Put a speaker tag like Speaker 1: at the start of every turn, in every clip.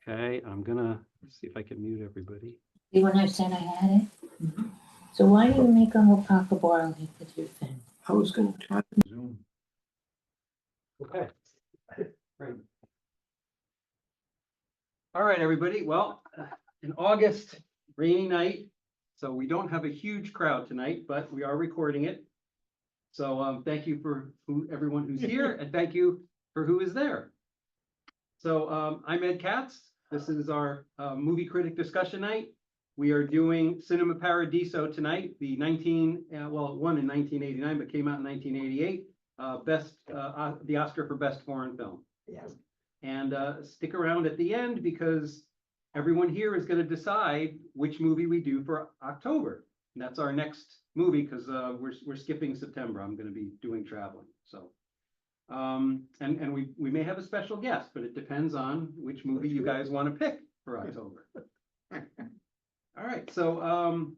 Speaker 1: Okay, I'm gonna see if I can mute everybody.
Speaker 2: See when I said I had it? So why do you make a whole cockaball with your thing?
Speaker 3: I was gonna try Zoom.
Speaker 1: Okay. Great. All right, everybody. Well, an August rainy night, so we don't have a huge crowd tonight, but we are recording it. So thank you for everyone who's here, and thank you for who is there. So I'm Ed Katz. This is our movie critic discussion night. We are doing Cinema Paradiso tonight, the well, it won in 1989, but came out in 1988. The Oscar for Best Foreign Film.
Speaker 3: Yes.
Speaker 1: And stick around at the end because everyone here is going to decide which movie we do for October. And that's our next movie because we're skipping September. I'm going to be doing traveling. So, and we may have a special guest, but it depends on which movie you guys want to pick for October. All right. So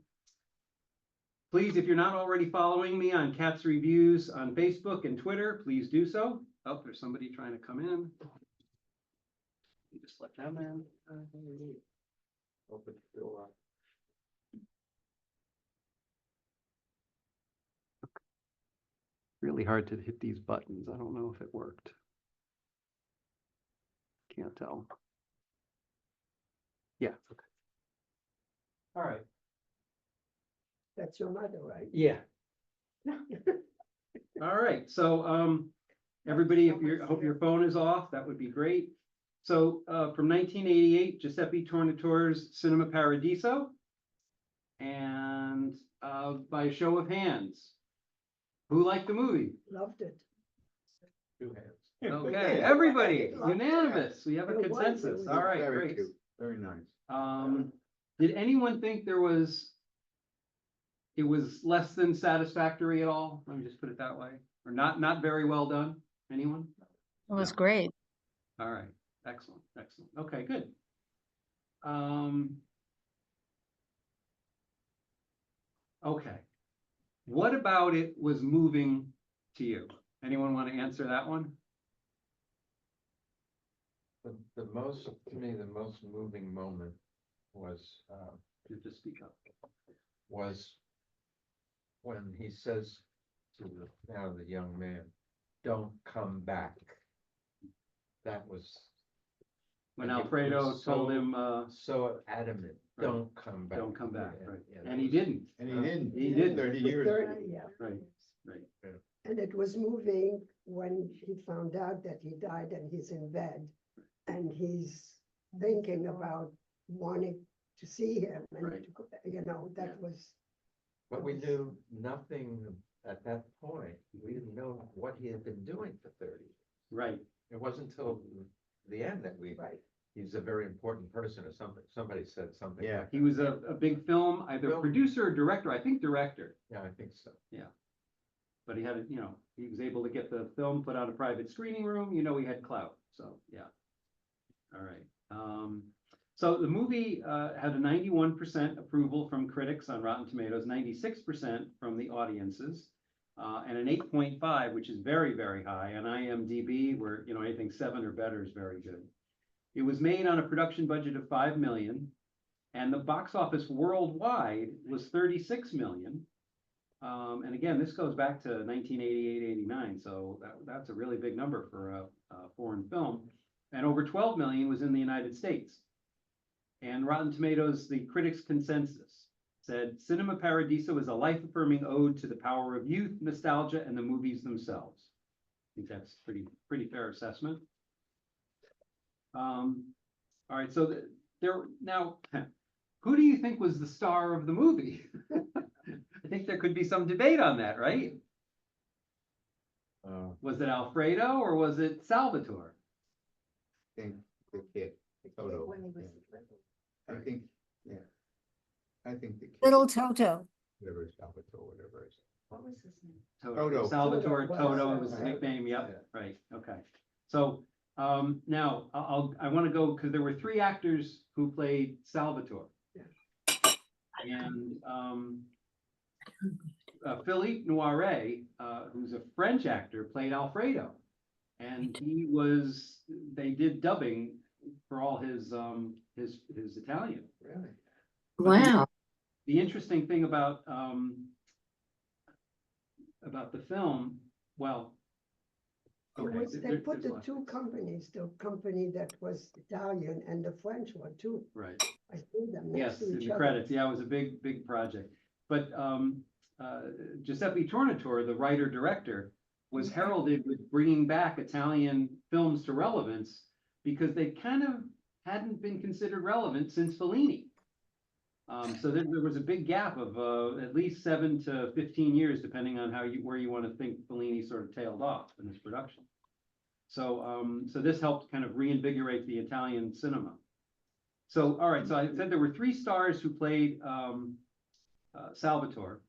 Speaker 1: please, if you're not already following me on Katz Reviews on Facebook and Twitter, please do so. Oh, there's somebody trying to come in. You just let them in. Open the door. Really hard to hit these buttons. I don't know if it worked. Can't tell. Yeah. Okay. All right.
Speaker 3: That's your mother, right?
Speaker 1: Yeah. All right. So everybody, I hope your phone is off. That would be great. So from 1988, Giuseppe Tornatore's Cinema Paradiso. And by a show of hands, who liked the movie?
Speaker 3: Loved it.
Speaker 4: 2 hands.
Speaker 1: Okay, everybody, unanimous. We have a consensus. All right,
Speaker 4: Very
Speaker 1: great.
Speaker 4: cute. Very nice.
Speaker 1: Did anyone think it was less than satisfactory at all? Let me just put it that way. Or not very well done? Anyone?
Speaker 5: It was
Speaker 1: No.
Speaker 5: great.
Speaker 1: All right, excellent, excellent. Okay, good. Okay. What about it was moving to you? Anyone want to answer that one?
Speaker 4: The most, to me, the most moving moment was,
Speaker 1: You just speak up.
Speaker 4: was when he says to the young man, "Don't come back." That was.
Speaker 1: When
Speaker 4: and he
Speaker 1: Alfredo
Speaker 4: was
Speaker 1: told
Speaker 4: so-
Speaker 1: him,
Speaker 4: So adamant,
Speaker 1: Right.
Speaker 4: don't come back.
Speaker 1: don't come back,
Speaker 4: Yeah,
Speaker 1: right?
Speaker 4: yeah, that
Speaker 1: And he
Speaker 4: was-
Speaker 1: didn't,
Speaker 6: And he didn't.
Speaker 1: He didn't.
Speaker 6: 30 years.
Speaker 3: 30, yeah.
Speaker 1: right, right.
Speaker 3: And it was moving when he found out that he died and he's in bed. And he's thinking about wanting to see him and,
Speaker 1: Right.
Speaker 3: to go- you know, that was.
Speaker 4: But we knew nothing at that point. We didn't know what he had been doing for 30 years.
Speaker 1: Right,
Speaker 4: It wasn't until the end that
Speaker 3: Right.
Speaker 4: he's a very important person or something. Somebody said something.
Speaker 6: Yeah.
Speaker 4: like
Speaker 1: he
Speaker 4: that.
Speaker 1: was a big film, either
Speaker 4: Film.
Speaker 1: producer or director, I think director.
Speaker 4: Yeah, I think so.
Speaker 1: But he had, he was able to get the film put on a private screening room, he had clout, so, yeah. All right. So the movie had a 91% approval from critics on Rotten Tomatoes, 96% from the audiences, and an 8.5, which is very, very high. On IMDb, where, anything 7 or better is very good. It was made on a production budget of $5 million, and the box office worldwide was $36 million. And again, this goes back to 1988-89, so that's a really big number for a foreign film. And over 12 million was in the United States. And Rotten Tomatoes, the critics' consensus said, Cinema Paradiso is a life-affirming ode to the power of youth, nostalgia, and the movies themselves. I think that's pretty fair assessment. All right, so now, who do you think was the star of the movie? I think there could be some debate on that, right? Was it Alfredo or was it Salvatore?
Speaker 6: I think the kid, Toto.
Speaker 3: When he was
Speaker 6: I think, yeah. I think the kid,
Speaker 5: Little Toto.
Speaker 6: whatever is Salvatore, whatever it is.
Speaker 3: What was his name?
Speaker 6: Toto.
Speaker 1: Salvatore
Speaker 3: Toto,
Speaker 1: Toto was his
Speaker 6: Toto.
Speaker 1: nickname. Yep, right. Okay. So now I want to go because there were 3 actors who played Salvatore. And Phillippe Noiret, who's a French actor, played Alfredo. And they did dubbing for all his Italian.
Speaker 4: Really?
Speaker 2: Wow.
Speaker 1: The interesting thing about the film, well, okay,
Speaker 3: They put
Speaker 1: there's
Speaker 3: the
Speaker 1: lots.
Speaker 3: two companies, the company that was Italian and the French one too.
Speaker 1: Right.
Speaker 3: I see them next
Speaker 1: Yes,
Speaker 3: to
Speaker 1: in
Speaker 3: each
Speaker 1: the
Speaker 3: other.
Speaker 1: credits, yeah, it was a big project. But Giuseppe Tornatore, the writer-director, was heralded with bringing back Italian films to relevance because they kind of hadn't been considered relevant since Fellini. So there was a big gap of at least 7 to 15 years, depending on where you want to think Fellini sort of tailed off in his production. So so this helped kind of reinvigorate the Italian cinema. So, all right, so I said there were 3 stars who played Salvatore.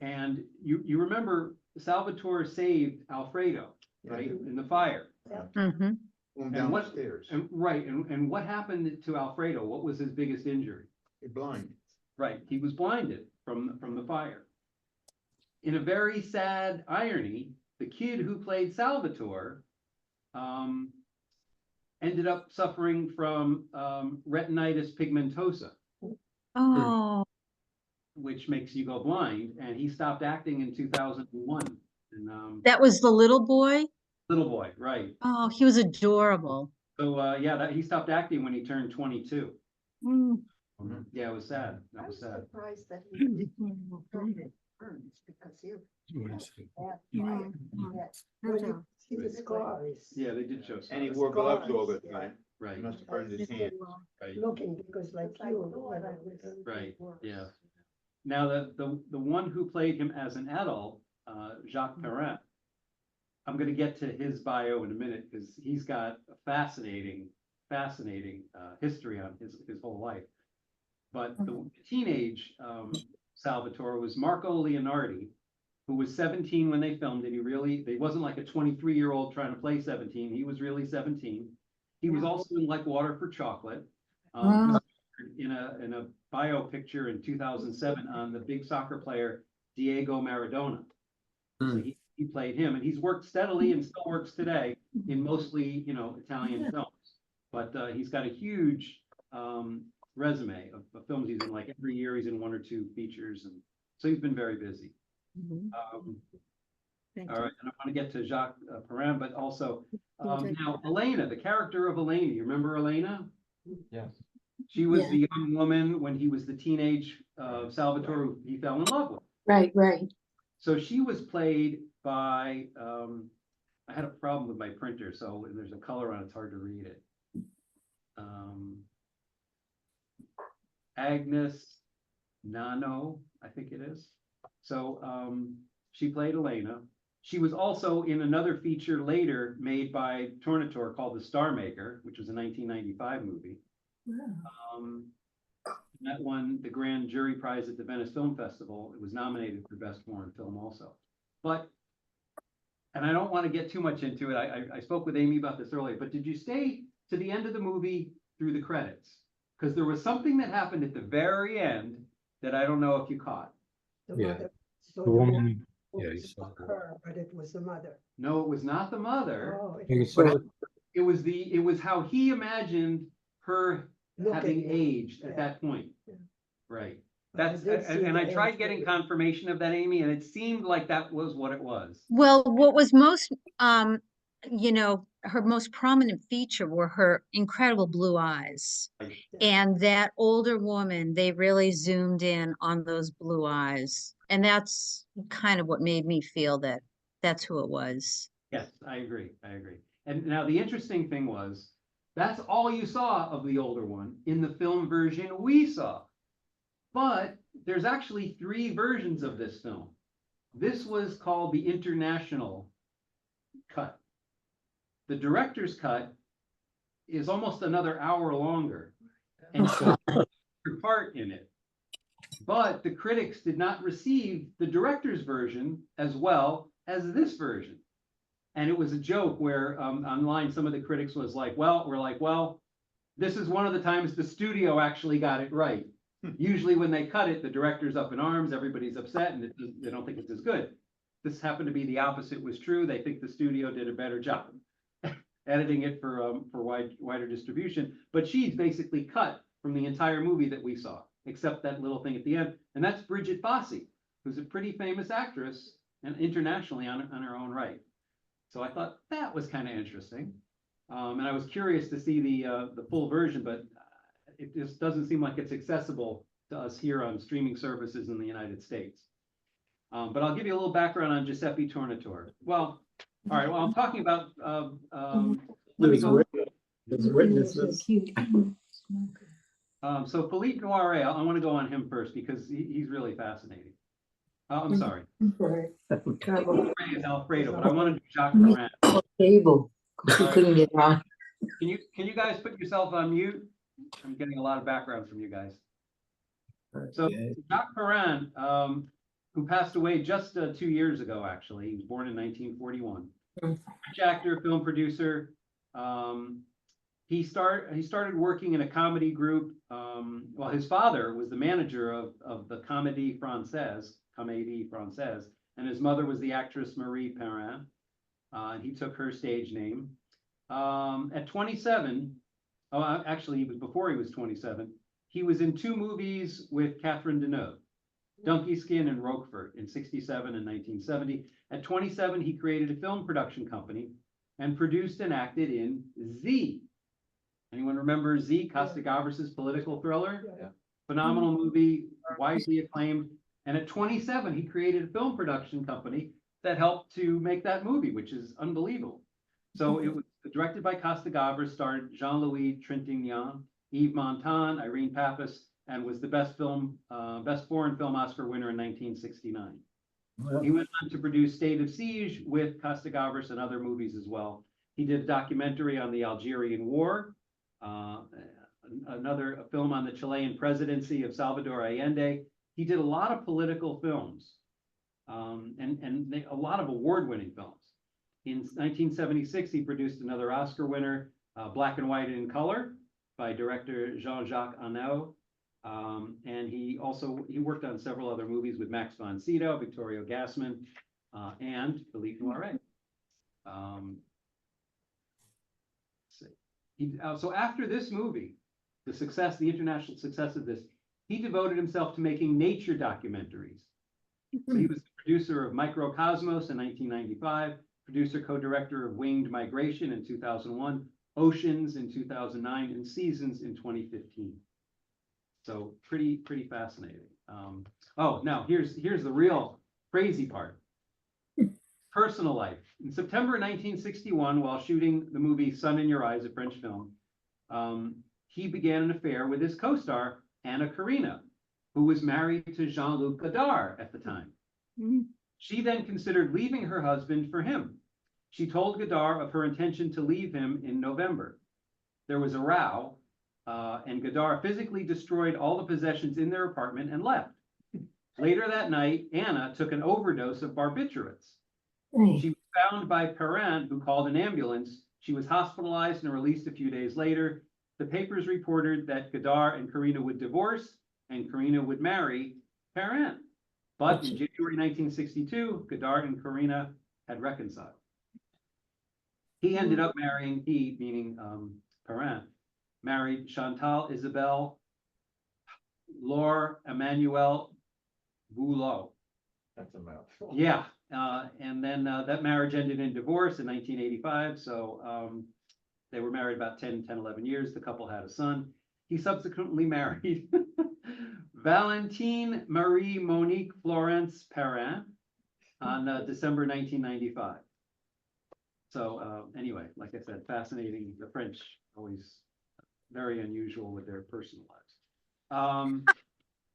Speaker 1: And you remember Salvatore saved Alfredo, right, in the fire.
Speaker 2: Mm-hmm.
Speaker 6: Going
Speaker 1: And what-
Speaker 6: downstairs,
Speaker 1: And what happened to Alfredo? What was his biggest injury?
Speaker 6: you're blind.
Speaker 1: Right, he was blinded from the fire. In a very sad irony, the kid who played Salvatore ended up suffering from retinitis pigmentosa,
Speaker 2: Oh,
Speaker 1: which makes you go blind, and he stopped acting in 2001. And
Speaker 2: that was the little boy?
Speaker 1: little boy, right?
Speaker 2: Oh, he was adorable.
Speaker 1: So yeah, he stopped acting when he turned 22.
Speaker 2: Mm.
Speaker 1: Yeah, it was sad.
Speaker 3: I
Speaker 1: That was
Speaker 3: was
Speaker 1: sad.
Speaker 3: surprised that he didn't burns because he.
Speaker 2: Mm.
Speaker 3: See the scars.
Speaker 1: Yeah, they did show.
Speaker 6: And he
Speaker 1: some,
Speaker 6: wore gloves all the time.
Speaker 1: right,
Speaker 6: He must have burned his hand.
Speaker 1: right,
Speaker 3: Looking because like you.
Speaker 1: right. Yeah. Now the one who played him as an adult, Jacques Perrin. I'm going to get to his bio in a minute because he's got a fascinating history on his whole life. But the teenage Salvatore was Marco Leonardi, who was 17 when they filmed it. They wasn't like a 23-year-old trying to play 17. He was really 17. He was also in Like Water for Chocolate.
Speaker 2: Wow.
Speaker 1: In a bio picture in 2007 on the big soccer player Diego Maradona. So he played him, and he's worked steadily and still works today in mostly, Italian films. But he's got a huge resume of films he's in. Like every year he's in 1 or 2 features, and so he's been very busy. All right, and I want to get to Jacques Perrin, but also now Elena, the character of Elena. You remember Elena?
Speaker 4: Yes.
Speaker 1: She was
Speaker 2: Yeah.
Speaker 1: the young woman when he was the teenage Salvatore who he fell in love with.
Speaker 2: Right, right.
Speaker 1: So she was played by, I had a problem with my printer, so there's a color on it, it's hard to read it. Agnes Nano, I think it is. So she played Elena. She was also in another feature later made by Tornatore called The Star Maker, which was a 1995 movie. That won the Grand Jury Prize at the Venice Film Festival. It was nominated for Best Foreign Film also. But, and I don't want to get too much into it. I spoke with Amy about this earlier, but did you stay to the end of the movie through the credits? Because there was something that happened at the very end that I don't know if you caught.
Speaker 3: So
Speaker 5: The woman, yeah, you saw her.
Speaker 3: her, but it was the mother.
Speaker 1: No, it was not the mother.
Speaker 3: Oh,
Speaker 5: You
Speaker 3: was
Speaker 5: saw
Speaker 1: It was how he imagined her having
Speaker 3: looking.
Speaker 1: aged at
Speaker 3: Yeah.
Speaker 1: that point.
Speaker 3: Yeah.
Speaker 1: Right.
Speaker 3: But I
Speaker 1: That's,
Speaker 3: did see
Speaker 1: and I
Speaker 3: the
Speaker 1: tried
Speaker 3: age
Speaker 1: getting
Speaker 3: movie.
Speaker 1: confirmation of that, Amy, and it seemed like that was what it was.
Speaker 2: Well, what was most, her most prominent feature were her incredible blue eyes.
Speaker 1: Right.
Speaker 2: And that older woman, they really zoomed in on those blue eyes. And that's kind of what made me feel that that's who it was.
Speaker 1: Yes, I agree. And now the interesting thing was, that's all you saw of the older one in the film version we saw. But there's actually 3 versions of this film. This was called the international cut. The director's cut is almost another hour longer and shows her part in it. But the critics did not receive the director's version as well as this version. And it was a joke where online some of the critics was like, well, this is one of the times the studio actually got it right. Usually when they cut it, the director's up in arms, everybody's upset, and they don't think it's as good. This happened to be the opposite was true. They think the studio did a better job. editing it for wider distribution. But she's basically cut from the entire movie that we saw, except that little thing at the end. And that's Bridget Fossey, who's a pretty famous actress and internationally on her own right. So I thought that was kind of interesting. And I was curious to see the full version, but it just doesn't seem like it's accessible to us here on streaming services in the United States. But I'll give you a little background on Giuseppe Tornatore. Well, all right, well, I'm talking about, let me go.
Speaker 5: There's witnesses.
Speaker 1: So Phillippe Noiret, I want to go on him first because he's really fascinating. I'm sorry.
Speaker 7: Right.
Speaker 1: Noiret is Alfredo, but I want to do Jacques Perrin.
Speaker 7: Table, because we couldn't get on.
Speaker 1: Can you guys put yourself on mute? I'm getting a lot of background from you guys. So
Speaker 5: Okay.
Speaker 1: Jacques Perrin, who passed away just 2 years ago, actually. He was born in 1941. French actor, film producer. He started working in a comedy group. Well, his father was the manager of the Comédie Française, and his mother was the actress Marie Perrin. And he took her stage name. At 27, actually, it was before he was 27. He was in 2 movies with Catherine Deneuve, Donkey Skin and Roquefort in 67 and 1970. At 27, he created a film production company and produced and acted in Z. Anyone remember Z, Costa-Gavras' political thriller?
Speaker 3: Yeah.
Speaker 1: Phenomenal movie, widely acclaimed. And at 27, he created a film production company that helped to make that movie, which is unbelievable. So it was directed by Costa-Gavras, starred Jean-Louis Trintignant, Yves Montand, Irene Pappas, and was the best foreign film Oscar winner in 1969.
Speaker 5: Well,
Speaker 1: He went on to produce State of Siege with Costa-Gavras and other movies as well. He did a documentary on the Algerian War, another film on the Chilean presidency of Salvador Allende. He did a lot of political films, and a lot of award-winning films. In 1976, he produced another Oscar winner, Black and White and in Color, by director Jean-Jacques Annaud. And he worked on several other movies with Max von Sydow, Vittorio Gassman, and Phillippe Noiret. So after this movie, the international success of this, he devoted himself to making nature documentaries. So he was the producer of Microcosmos in 1995, producer co-director of Winged Migration in 2001, Oceans in 2009, and Seasons in 2015. So pretty fascinating. Now here's the real crazy part. Personal life. In September 1961, while shooting the movie Sun in Your Eyes, a French film, he began an affair with his co-star, Anna Karina, who was married to Jean-Luc Godard at the time. She then considered leaving her husband for him. She told Godard of her intention to leave him in November. There was a row, and Godard physically destroyed all the possessions in their apartment and left. Later that night, Anna took an overdose of barbiturates. She was found by Perrin, who called an ambulance. She was hospitalized and released a few days later. The papers reported that Godard and Karina would divorce and Karina would marry Perrin. But in January 1962, Godard and Karina had reconciled. He ended up marrying, meaning Perrin, married Chantal Isabelle Laure Emmanuel Boulot.
Speaker 4: That's a mouthful.
Speaker 1: Yeah, and then that marriage ended in divorce in 1985. So they were married about 11 years. The couple had a son. He subsequently married Valentine Marie Monique Florence Perrin on December 1995. So anyway, like I said, fascinating. The French always very unusual with their personal lives.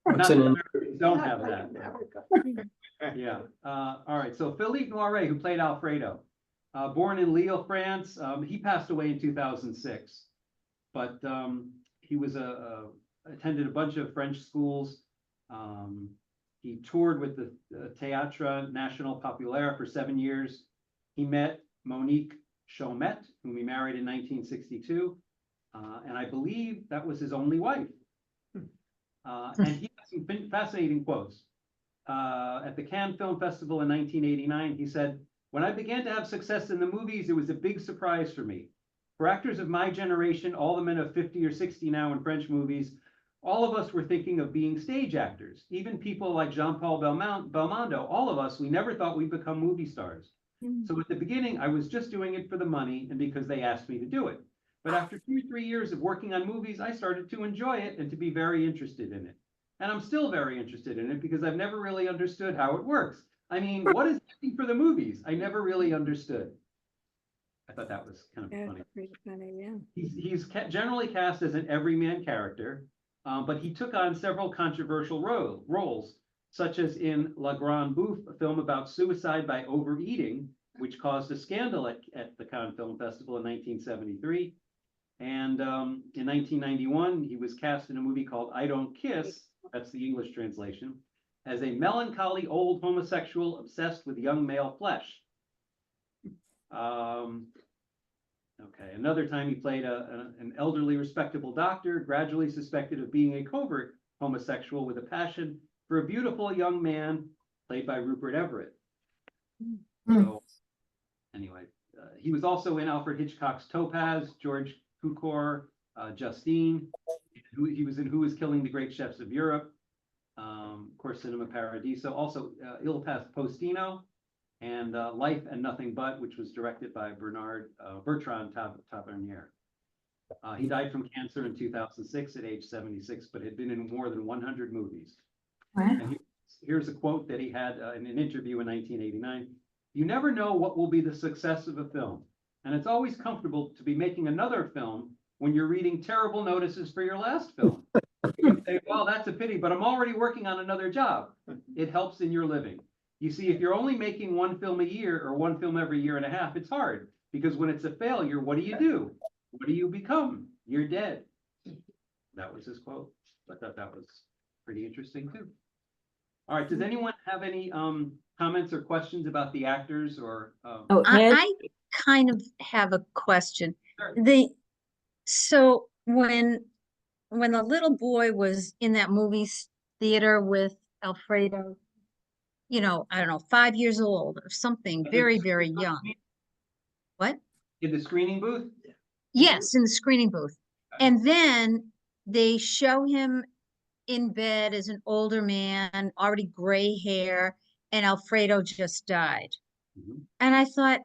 Speaker 5: What's
Speaker 1: Not
Speaker 5: in
Speaker 1: that
Speaker 5: it?
Speaker 1: Americans don't have that. Yeah. All right. So Philippe Noiret, who played Alfredo, born in Lille, France. He passed away in 2006, but he was attended a bunch of French schools. He toured with the Théâtre National Populaire for 7 years. He met Monique Chaumette, whom he married in 1962, and I believe that was his only wife. And he has some fascinating quotes. At the Cannes Film Festival in 1989, he said, "When I began to have success in the movies, it was a big surprise for me. For actors of my generation, all the men of 50 or 60 now in French movies, all of us were thinking of being stage actors. Even people like Jean-Paul Belmondo, all of us, we never thought we'd become movie stars. So at the beginning, I was just doing it for the money and because they asked me to do it. But after 2 or 3 years of working on movies, I started to enjoy it and to be very interested in it. And I'm still very interested in it because I've never really understood how it works. I mean, what is acting for the movies? I never really understood. I thought that was kind of funny.
Speaker 8: Pretty funny, yeah.
Speaker 1: He's generally cast as an everyman character, but he took on several controversial roles, such as in La Grande Bouffe, a film about suicide by overeating, which caused a scandal at the Cannes Film Festival in 1973. And in 1991, he was cast in a movie called I Don't Kiss, that's the English translation, as a melancholy old homosexual obsessed with young male flesh. Okay, another time he played an elderly, respectable doctor, gradually suspected of being a covert homosexual with a passion for a beautiful young man, played by Rupert Everett. So, anyway, he was also in Alfred Hitchcock's Topaz, George Cukor, Justine. He was in Who is Killing the Great Chefs of Europe? Of course, Cinema Paradiso. Also, Il Postino, and Life and Nothing But, which was directed by Bertrand Tavernier. He died from cancer in 2006 at age 76, but had been in more than 100 movies.
Speaker 7: Wow.
Speaker 1: And here's a quote that he had in an interview in 1989. You never know what will be the success of a film, and it's always comfortable to be making another film when you're reading terrible notices for your last film. You can say, well, that's a pity, but I'm already working on another job. It helps in your living. You see, if you're only making one film a year or one film every year and a half, it's hard because when it's a failure, what do? What do you become? You're dead. That was his quote. I thought that was pretty interesting too. All right, does anyone have any comments or questions about the actors or?
Speaker 7: Oh, Ed?
Speaker 2: I kind of have a question.
Speaker 1: Sure.
Speaker 2: So when the little boy was in that movie theater with Alfredo, you know, I don't know, 5 years old or something, very, very young. What?
Speaker 1: In the screening booth?
Speaker 2: Yes, in the screening booth. And then they show him in bed as an older man, already gray hair, and Alfredo just died.
Speaker 1: Mhm.
Speaker 2: And I thought,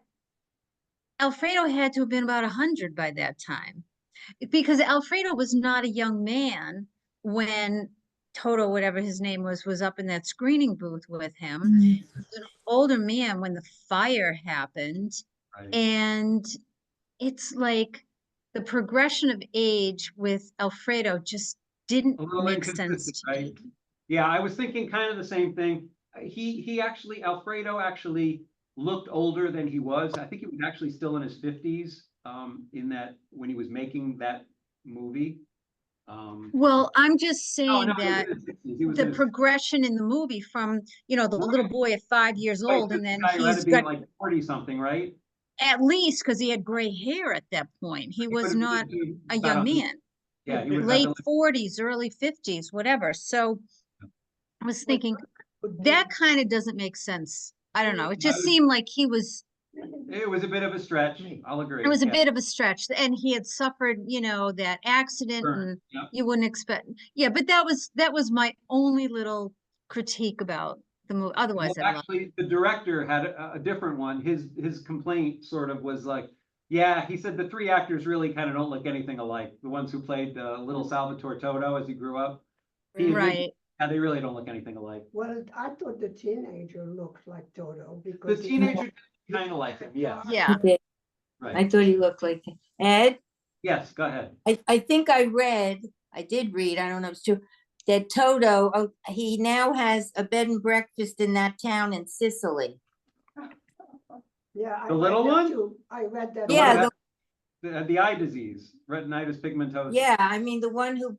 Speaker 2: Alfredo had to have been about 100 by that time, because Alfredo was not a young man when Toto, whatever his name was up in that screening booth with him. He was an older man when the fire happened.
Speaker 1: Right.
Speaker 2: And it's like the progression of age with Alfredo just didn't
Speaker 1: A little
Speaker 2: make sense
Speaker 1: inconsistent,
Speaker 2: to me.
Speaker 1: right? Yeah, I was thinking kind of the same thing. Alfredo actually looked older than he was. I think he was actually still in his 50s in that when he was making that movie.
Speaker 2: Well, I'm just
Speaker 1: No,
Speaker 2: saying
Speaker 1: no, he was
Speaker 2: that
Speaker 1: in his 60s. He was
Speaker 2: the
Speaker 1: in his
Speaker 2: progression in the movie from, you know, the little boy at 5 years old, and then
Speaker 1: guy had
Speaker 2: he's
Speaker 1: to be
Speaker 2: got
Speaker 1: like 40 something, right?
Speaker 2: at least, because he had gray hair at that point. He was not a young man.
Speaker 1: Yeah, he was
Speaker 2: Late
Speaker 1: about
Speaker 2: 40s, early 50s, whatever. So I was thinking that kind of doesn't make sense. I don't know. It just seemed like
Speaker 1: it was a bit of a stretch. I'll agree.
Speaker 2: it was a
Speaker 1: Yeah.
Speaker 2: bit of a stretch, and he had suffered, you know, that accident,
Speaker 1: Sure.
Speaker 2: and
Speaker 1: Yep.
Speaker 2: you wouldn't expect. Yeah, but that was my only little critique about the movie. Otherwise,
Speaker 1: Well,
Speaker 2: I love.
Speaker 1: actually, the director had a different one. His complaint sort of was like, yeah, he said the three actors really kind of don't look anything alike. The ones who played little Salvatore Toto as he grew up. He admitted,
Speaker 2: Right.
Speaker 1: yeah, they really don't look anything alike.
Speaker 3: Well, I thought the teenager looked like Toto
Speaker 1: The
Speaker 3: because.
Speaker 1: teenager kind of like him, yes.
Speaker 2: Yeah.
Speaker 7: Okay, I
Speaker 1: Right.
Speaker 7: thought he looked like him. Ed,
Speaker 1: Yes, go ahead.
Speaker 7: I think I did read, I don't know if it's true, that Toto, he now has a bed and breakfast in that town in Sicily.
Speaker 3: Yeah.
Speaker 1: The little one?
Speaker 3: Too. I read that.
Speaker 1: The
Speaker 7: Yeah,
Speaker 1: one about the eye disease, retinitis pigmentosa.
Speaker 7: Yeah, I mean, the one who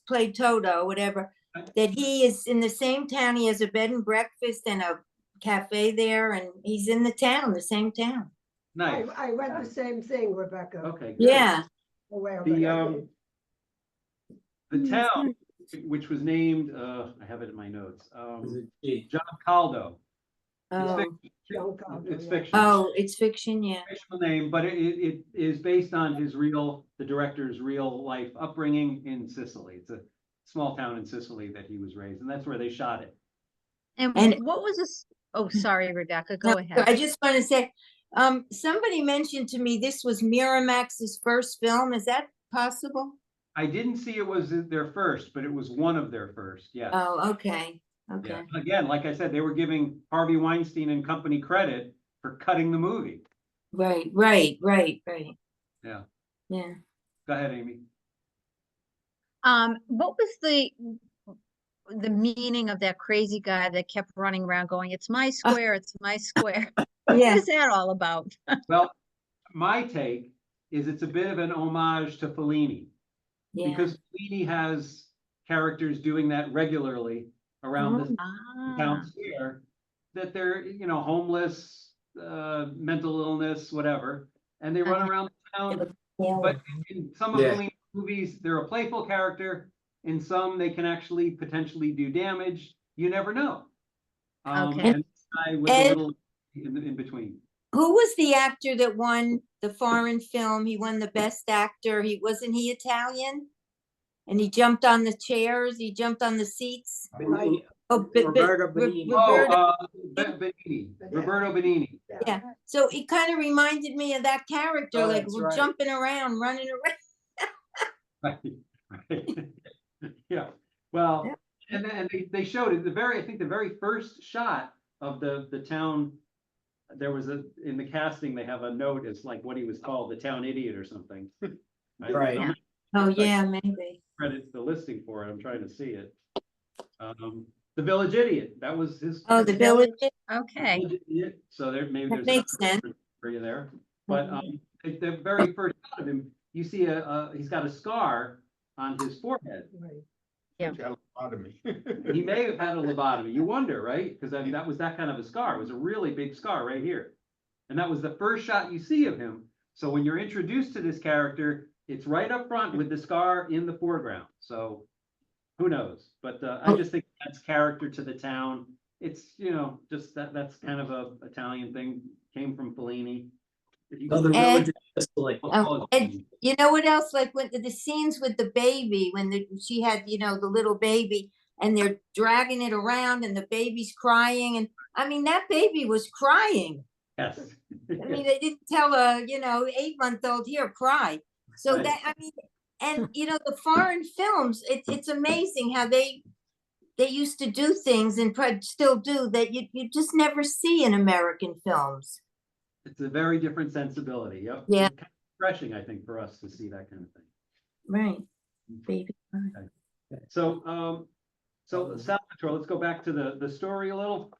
Speaker 7: played Toto, whatever, that he is in the same town, he has a bed and breakfast and a cafe there, and he's in the same town.
Speaker 1: Nice.
Speaker 3: I read the same thing, Rebecca.
Speaker 1: Okay. Good.
Speaker 7: Yeah,
Speaker 3: Aware of
Speaker 1: The,
Speaker 3: it, I
Speaker 1: um,
Speaker 3: did.
Speaker 1: The town, which was named, I have it in my notes,
Speaker 5: Is it G?
Speaker 1: John Caldo.
Speaker 7: Oh,
Speaker 3: John Carter,
Speaker 1: It's
Speaker 3: yeah.
Speaker 1: fiction.
Speaker 7: oh, it's fiction, yeah.
Speaker 1: Fictional name, but it is based on the director's real life upbringing in Sicily. It's a small town in Sicily that he was raised, and that's where they shot it.
Speaker 2: And
Speaker 7: And-
Speaker 2: what was this? Oh, sorry, Rebecca,
Speaker 7: No,
Speaker 2: go ahead.
Speaker 7: I just want to say, somebody mentioned to me this was Miramax's first film. Is that possible?
Speaker 1: I didn't see it was their first, but it was one of their first, yes.
Speaker 7: Oh, okay,
Speaker 1: Yeah.
Speaker 7: okay.
Speaker 1: Again, like I said, they were giving Harvey Weinstein and company credit for cutting the movie.
Speaker 7: Right.
Speaker 1: Yeah.
Speaker 7: Yeah.
Speaker 1: Go ahead, Amy.
Speaker 2: What was the meaning of that crazy guy that kept running around going, "It's my square, it's my square"? What
Speaker 7: Yeah.
Speaker 2: was that all about?
Speaker 1: Well, my take is it's a bit of an homage to Fellini,
Speaker 7: Yeah.
Speaker 1: because Fellini has characters doing that regularly around the town
Speaker 2: Ah,
Speaker 1: square, that they're, homeless, mental illness, whatever, and they run
Speaker 2: Okay.
Speaker 1: around the town.
Speaker 7: Yeah.
Speaker 1: But in some of
Speaker 5: Yeah.
Speaker 1: Fellini's movies, they're a playful character. In some, they can actually potentially do damage. You never know.
Speaker 2: Okay.
Speaker 1: And this guy was a
Speaker 7: Ed-
Speaker 1: little in between.
Speaker 7: Who was the actor that won the foreign film? He won the best actor. Wasn't he Italian? And he jumped on the chairs, he jumped on the seats.
Speaker 3: Right.
Speaker 7: Oh,
Speaker 5: Roberto Benigni.
Speaker 1: Oh,
Speaker 7: Roberto,
Speaker 1: Benigni, Roberto Benigni.
Speaker 7: yeah. So it kind of reminded me of that character,
Speaker 5: Oh,
Speaker 7: like
Speaker 5: that's
Speaker 7: we're
Speaker 5: right.
Speaker 7: jumping around, running around.
Speaker 1: Right. Yeah, well,
Speaker 7: Yeah.
Speaker 1: and then they showed it, I think the very first shot of the town, there was in the casting, they have a note, it's like what he was called, the town idiot or something.
Speaker 5: Right.
Speaker 1: I'm
Speaker 7: Oh,
Speaker 1: Like-
Speaker 7: yeah, maybe.
Speaker 1: credits the listing for it, I'm trying to see it. The Village Idiot, that was his.
Speaker 7: Oh, the village.
Speaker 2: okay.
Speaker 1: Village Idiot, so maybe
Speaker 7: That
Speaker 1: there's.
Speaker 7: makes
Speaker 1: another
Speaker 7: sense.
Speaker 1: reference for you there, but, the very first shot of him, you see he's got a scar on his forehead.
Speaker 3: Right.
Speaker 2: Yeah.
Speaker 6: Lobotomy.
Speaker 1: He may have had a lobotomy. You wonder, right? Because I mean, that was that kind of a scar. It was a really big scar right here. And that was the first shot you see of him. So when you're introduced to this character, it's right up front with the scar in the foreground. So who knows? But I just think that's character to the town. It's, just that's kind of a Italian thing, came from Fellini. If you-
Speaker 5: Oh, the
Speaker 7: Ed-
Speaker 5: village is Sicily.
Speaker 1: I'll call it
Speaker 7: Ed-
Speaker 1: Fellini.
Speaker 7: You know what else? Like when the scenes with the baby, when she had, the little baby, and they're dragging it around and the baby's crying. And I mean, that baby was crying.
Speaker 1: Yes.
Speaker 7: I mean, they didn't tell a, 8-month-old here, cry. So
Speaker 1: Right.
Speaker 7: that, I mean, and the foreign films, it's amazing how they used to do things and still do that you just never see in American films.
Speaker 1: It's a very different sensibility. Yep.
Speaker 7: Yeah.
Speaker 1: It's kind of refreshing, I think, for us to see that kind of thing.
Speaker 7: Right. Baby.
Speaker 1: So, Salvatore, let's go back to the story a little.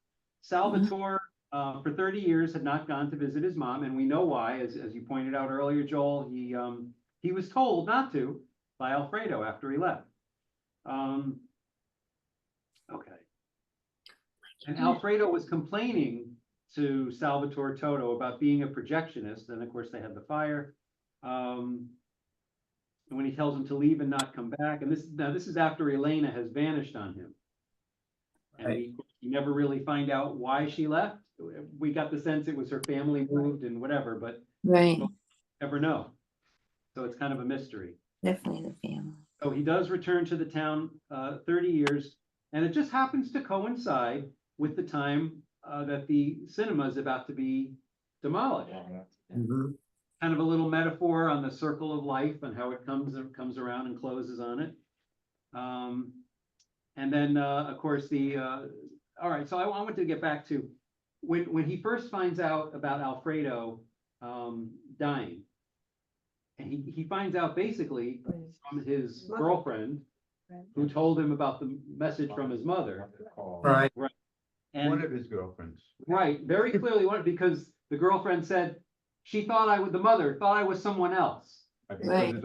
Speaker 1: Salvatore, for 30 years had not gone to visit his mom, and we know why, as you pointed out earlier, Joel, he was told not to by Alfredo after he left. Okay. And Alfredo was complaining to Salvatore Toto about being a projectionist, and of course they had the fire. And when he tells him to leave and not come back, and this is after Elena has vanished on him. And
Speaker 5: Right.
Speaker 1: we never really find out why she left. We got the sense it was her family moved and whatever, but
Speaker 7: Right.
Speaker 1: never know. So it's kind of a mystery.
Speaker 7: Definitely the family.
Speaker 1: So he does return to the town 30 years, and it just happens to coincide with the time that the cinema is about to be demolished.
Speaker 5: Mhm.
Speaker 1: Kind of a little metaphor on the circle of life and how it comes around and closes on it. And then, of course, all right, so I wanted to get back to when he first finds out about Alfredo dying. And he finds out basically from his
Speaker 3: Mother.
Speaker 1: girlfriend, who told him about the message from his mother.
Speaker 5: Right.
Speaker 1: And
Speaker 6: One of his girlfriends.
Speaker 1: right, very clearly one, because the girlfriend said the mother thought I was someone else,
Speaker 7: Right.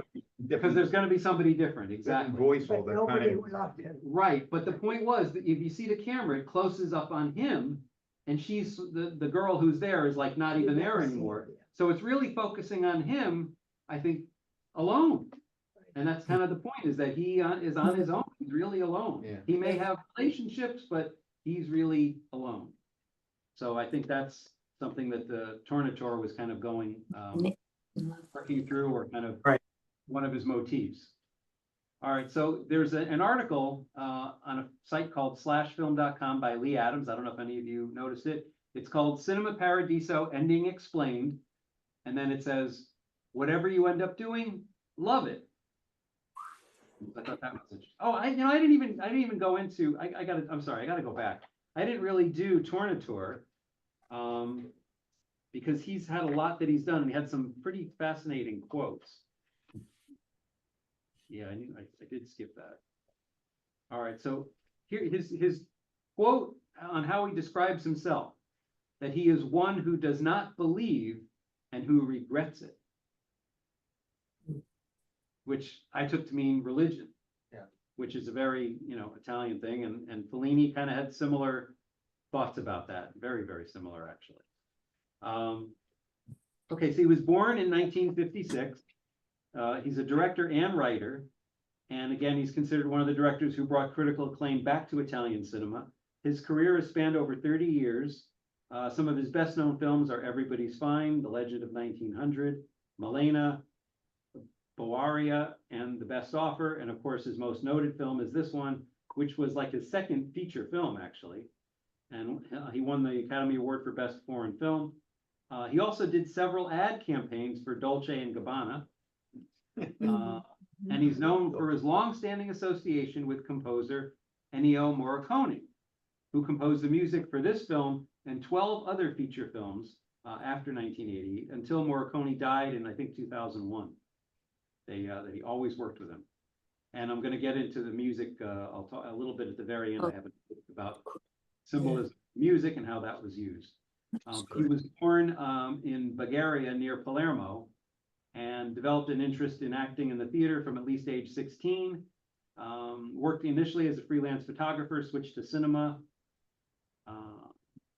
Speaker 1: because there's gonna be somebody different,
Speaker 6: Different
Speaker 1: exactly.
Speaker 6: voice all
Speaker 3: But
Speaker 6: the
Speaker 3: nobody
Speaker 6: time.
Speaker 3: loved him.
Speaker 1: Right, but the point was that if you see the camera, it closes up on him, and she's, the girl who's there is like not even there anymore. So it's really focusing on him, I think, alone. And that's kind of the point, is that he is on his own, he's really alone.
Speaker 6: Yeah.
Speaker 1: He may have relationships, but he's really alone. So I think that's something that the Tornatore was kind of going, working through, or kind of
Speaker 5: Right.
Speaker 1: one of his motifs. All right, so there's an article on a site called slashfilm.com by Lee Adams. I don't know if any of you noticed it. It's called Cinema Paradiso Ending Explained. And then it says, whatever you end up doing, love it. I thought that was interesting. Oh, I didn't even go into, I'm sorry, I gotta go back. I didn't really do Tornatore, because he's had a lot that he's done, and he had some pretty fascinating quotes. Yeah, I did skip that. All right, so here, his quote on how he describes himself, that he is one who does not believe and who regrets it. Which I took to mean religion.
Speaker 4: Yeah.
Speaker 1: Which is a very, Italian thing, and Fellini kind of had similar thoughts about that. Very, very similar, actually. Okay, so he was born in 1956. He's a director and writer. And again, he's considered one of the directors who brought critical acclaim back to Italian cinema. His career has spanned over 30 years. Some of his best known films are Everybody's Fine, The Legend of 1900, Malena, Boaria, and The Best Offer. And of course, his most noted film is this one, which was like his second feature film, actually. And he won the Academy Award for Best Foreign Film. He also did several ad campaigns for Dolce & Gabbana. And he's known for his long-standing association with composer Ennio Morricone, who composed the music for this film and 12 other feature films after 1980, until Morricone died in, I think, 2001. That he always worked with him. And I'm going to get into the music. I'll talk a little bit at the very end. I have a book about symbolism, music, and how that was used. He was born in Bulgaria near Palermo, and developed an interest in acting in the theater from at least age 16. Worked initially as a freelance photographer, switched to cinema.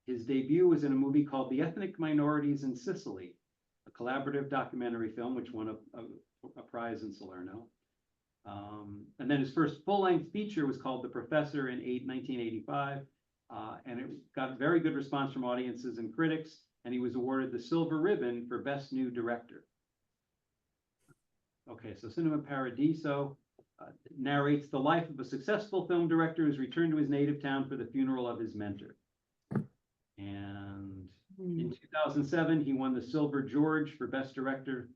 Speaker 1: His debut was in a movie called The Ethnic Minorities in Sicily, a collaborative documentary film which won a prize in Salerno. And then his first full-length feature was called The Professor in 1985, and it got very good response from audiences and critics, and he was awarded the Silver Ribbon for Best New Director. Okay, so Cinema Paradiso narrates the life of a successful film director who's returned to his native town for the funeral of his mentor. And in 2007, he won the Silver George for Best Director